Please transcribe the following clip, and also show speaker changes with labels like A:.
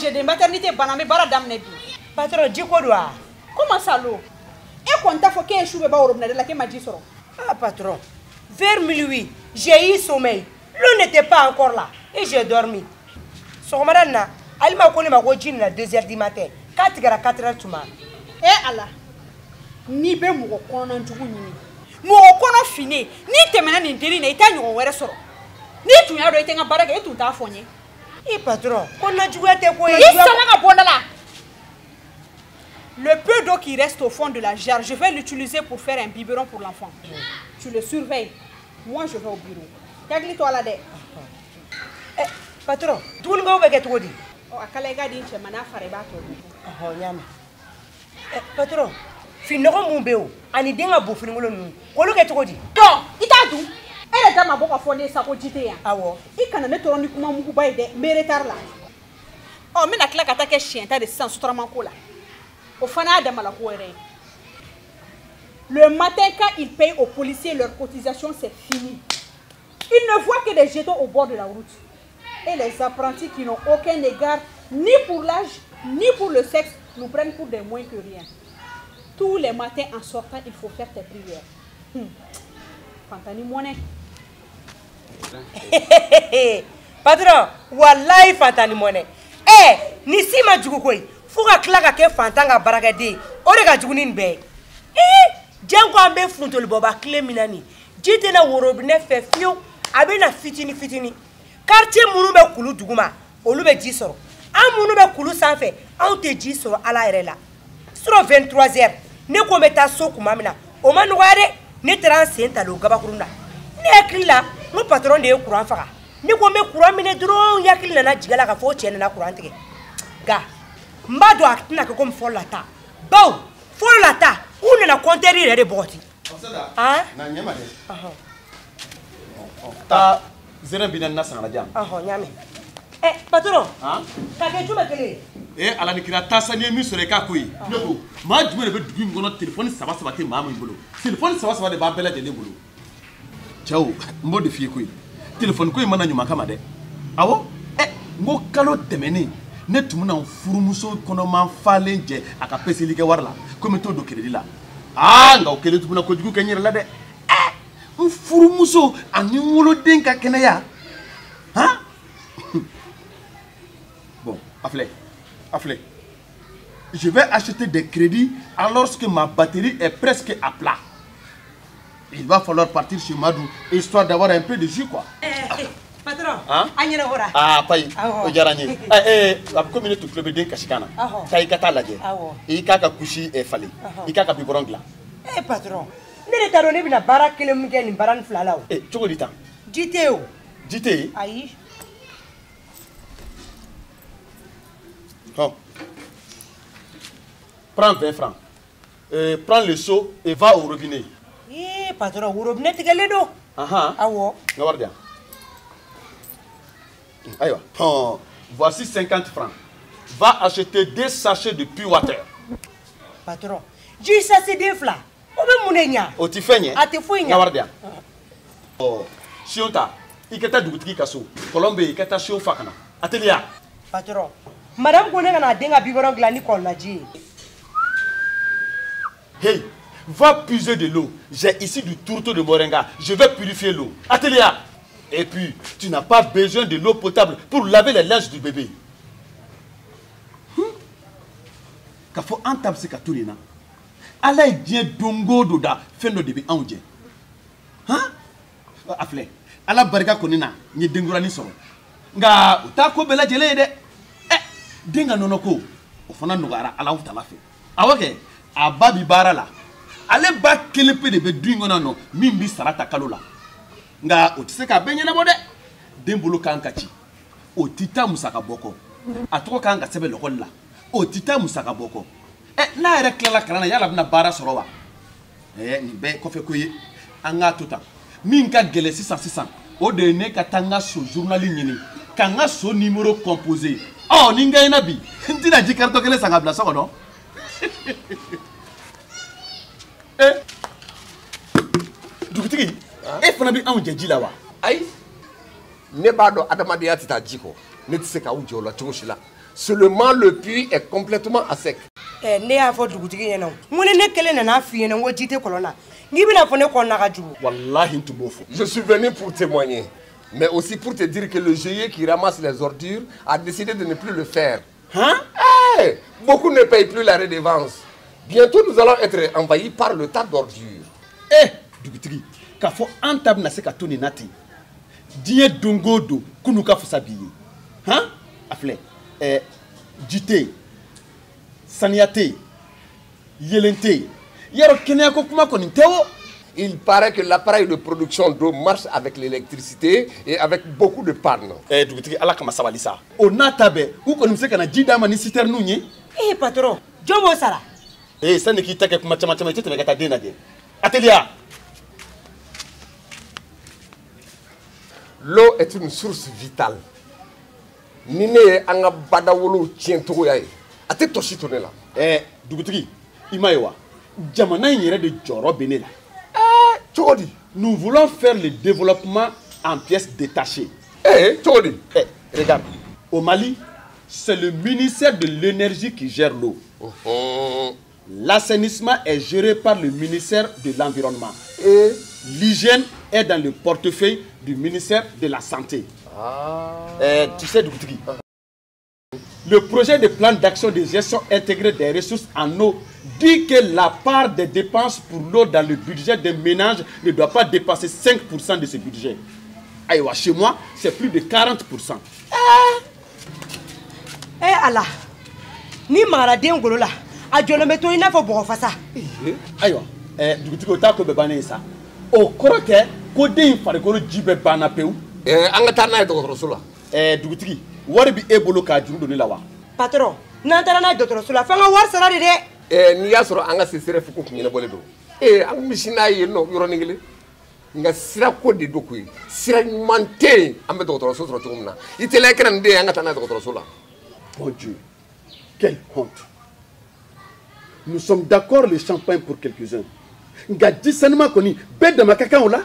A: congé de maternité banamé bara damne bi.
B: Patron, dis quoi doit?
A: Comment ça l'eau? Et quand t'as fait qu'un chou bébé au robinet de la m'a dit ça.
B: Ah patron, vers minuit, j'ai eu sommeil. L'eau n'était pas encore là et j'ai dormi. Son madame, elle m'a connu ma voisine à 2h du matin. 4h tu m'as.
A: Eh Allah, ni be mo kono ntugu nyini. Mo kono fini, ni temena ni ndiri na ita nyo were soro. Ni tunya do itenga baraka etu ta fonye.
B: Eh patron, qu'on a joué tes quoi?
A: Le peu d'eau qui reste au fond de la jarre, je vais l'utiliser pour faire un biberon pour l'enfant. Tu le surveilles. Moi, je vais au bureau. Kagli-toi là-dedans.
B: Eh, patron, tout le monde va get ready.
A: Oh, akalega din chemana fareba to.
B: Oh, nyama. Eh, patron, finira mon béo. Ani denga bofini ngolo nu. Kolo get ready.
A: Non, itadu. Elle est dans ma boca fondée sa quantité.
B: Ah ouais.
A: Il canne ne tourne comme un moukou baïde, mais retard là. Oh, mais la claque attaque chien, t'as des sens totalement cool. Au fanat de Malakouere. Le matin, quand ils payent aux policiers leur cotisation, c'est fini. Ils ne voient que des jetons au bord de la route. Et les apprentis qui n'ont aucun égard, ni pour l'âge, ni pour le sexe, nous prennent pour des moins que rien. Tous les matins, en sortant, il faut faire tes prières. Fantani Moine.
B: Patron, wallahi Fantani Moine. Eh, ni si ma djugu koy. Fouga klaka ke Fantanga baragade. Ore ga djugu nin be. Eh, jango ambe funtol boba kle minani. Jite na worobine fe fiu, abe na fitini. Quartier munu be kulu duguma, olu be ji soro. An munu be kulu sanfɛ, anw te ji soro ala yɛrɛ la. Sur 23h, ne ko me ta so kuma mina. O ma nɔgɔya dɛ. Ne taara sen ta lo gabakurun na. Ne hakili la, n patron de ye courant faga. Ne ko me courant minɛ dɔrɔn yakili nana jigala ka fɔ cɛ nana courant tigɛ. Ga, n b'a dɔn a tɛna kɛ komi fɔlɔ la ta. Bawo, fɔlɔ la ta, u nana compteur yɛrɛ de bɔgɔti. Ah?
C: Na ɲɛma dɛ. Ta zɛrɛn bi na sangara jam.
B: Ɲame. Eh, patron. Ka kɛ jumɛn kelen?
C: Eh, ala ni kira tasa ni min sɔrɔ i k'a ko ye. Ne ko, maa jumɛn de bɛ dugu in kɔnɔ téléphone saba tɛ maa min bolo. Téléphone saba de b'an bɛɛ lajɛlen bolo. Cɛw, n b'o de f'i ye koyi. Téléphone ko in mana ɲuman kama dɛ. Awɔ, n ko kalo tɛmɛnen ne tun bɛna n furumuso kɔnɔman falen jɛ a ka peseli kɛ wari la ko n bɛ t'o don crédit la. Nka o kɛlen tun bɛna kojugu kɛ n yɛrɛ la dɛ. N furumuso ani n woloden ka kɛnɛya. Bon, à fleur. Je vais acheter des crédits alors que ma batterie est presque à plat. Il va falloir partir chez Madou, histoire d'avoir un peu de jus, quoi.
B: Patron,
C: Agnès Hora. Ah, pas y. Ojarani. Comme il est tout club de Kashikana. Taïkata lagé. Ikaka kushi et fallé. Ikaka biborongla.
B: Eh, patron. Ne t'as donné une baraque qui le mouille une barane flalao.
C: Eh, tu veux dire?
B: Jiteo.
C: Jité?
B: Aïe.
C: Oh. Prends 20 francs. Prends le seau et va au robinet.
B: Eh, patron, au robinet, tu gagnes l'eau.
C: Ah ouais. Aïe, voici 50 francs. Va acheter 2 sachets de pure water.
B: Patron, j'ai ça c'est des flas. On va mourir.
C: Oh, tu fais rien?
B: Ah, tu fais rien.
C: Oh, Chiota, il y a des boutiques à sous. Colombie, il y a des choses à faire. Atelier.
B: Patron, madame connaît qu'on a des biberons glani qu'on l'a dit.
C: Hey, va puiser de l'eau. J'ai ici du tourteau de moringa. Je vais purifier l'eau. Atelier. Et puis, tu n'as pas besoin de l'eau potable pour laver les linges du bébé. Qu'il faut entendre ce que tu dis. Allah est bien dongo doda. Fin de début en Dieu. Afle. Allah barika konina. Ni dengurani soro. Nga utako bela jele de. Denga nonoko. Ofana nogara Allah utala fe. Awoke. Ababi bara la. Ale ba kelepe de be duingo nano. Mimbi sarata kalola. Nga otiseka benye na bode dembolo kanka ci otita musaka boko atoko kanka sebe lokol la otita musaka boko na ere klela kana yala bina bara sorowa ni be ko fe koyi anga tota minka gele 600 o de ne katanga so journal nyini kanga so numéro composé ninga ina bi ndina jikarto kele sanga bla soko no dugutigi e fana bi anw jɛji la wa
D: ayi ne b'a dɔn adamadenya tɛ taa ji kɔ ne tɛ se k'aw jɛ o la cogo si la Seulement le puits est complètement à sec.
B: Ne y'a fɔ dugutigi ɲɛna o ŋo ni ne kelen nana f'i ɲɛna ŋo ji tɛ kɔlɔn na n'i bɛna fɔ ne kɔnɔna ka jugu.
C: Wallahi n tun b'o fɔ.
D: Je suis venu pour témoigner, mais aussi pour te dire que le GIE qui ramasse les ordures a décidé de ne plus le faire.
C: Hein?
D: Hey, beaucoup ne payent plus la redevance. Bientôt nous allons être envahis par le tas d'ordures.
C: Eh, dugutigi, k'a fɔ an ta bɛna se ka to nin na ten. Diɲɛ don o don k'u ka fisa bi ye. Han? A filɛ, ji tɛ yen, saniya tɛ yen, yelen tɛ yen. Yarɔ kɛnɛya ko kuma kɔni tɛ o.
D: Il paraît que l'appareil de production d'eau marche avec l'électricité et avec beaucoup de pannes.
C: Dugutigi, Ala kama sabali sa. O n'a ta bɛɛ, u kɔni bɛ se ka na ji d'a ma ni citerne ye.
B: Patron, jɔn b'o sara?
C: Sani k'i ta kɛ kuma caman caman i tɛ tɛmɛ ka taa den lajɛ. Atelier.
D: L'eau est une source vitale. Ni ne ye an ka badawolow tiɲɛ cogoya ye, a tɛ tɔsi to ne la.
C: Dugutigi, i m'a ye wa? Jamana in yɛrɛ de jɔyɔrɔ bɛ ne la.
D: Cogo di?
C: Nous voulons faire le développement en pièces détachées.
D: Cogo di?
C: Regarde, au Mali, c'est le ministère de l'énergie qui gère l'eau. L'assainissement est géré par le ministère de l'environnement. Et l'hygiène est dans le portefeuille du ministère de la santé. Tu sais, Dugutigi, le projet de plan d'action de gestion intégrée des ressources en eau dit que la part des dépenses pour l'eau dans le budget des ménages ne doit pas dépasser 5% de ce budget. Aïwa, chez moi, c'est plus de 40%.
B: Allah, ni magara den golo la, a jɔlen bɛ to i n'a fɔ bɔgɔ fasa.
C: Ayiwa, dugutigi o t'a ko bɛɛ bannen ye sa. O kɔrɔ tɛ ko den in farikolo ji bɛɛ banna pewu.
D: An ka taa n'a ye dɔgɔtɔrɔso la.
C: Dugutigi, wari bɛ e bolo k'a juru don ne la wa?
B: Patron, n'an taara n'a ye dɔgɔtɔrɔso la f'an ka wari sara de dɛ.
D: N'i y'a sɔrɔ an ka CSRF ko kun ɲɛnabɔlen don. An kun bɛ sin n'a ye yen nɔ yɔrɔnin kelen. Nka sira ko de don koyi. Sira ɲuman tɛ yen an bɛ dɔgɔtɔrɔso sɔrɔ cogo min na. I teliya kɛra nin den ye an ka taa n'a ye dɔgɔtɔrɔso la.
C: Mon Dieu, quelle honte. Nous sommes d'accord le champagne pour quelques-uns. Nka ji sanuma kɔni bɛɛ dama ka kan o la.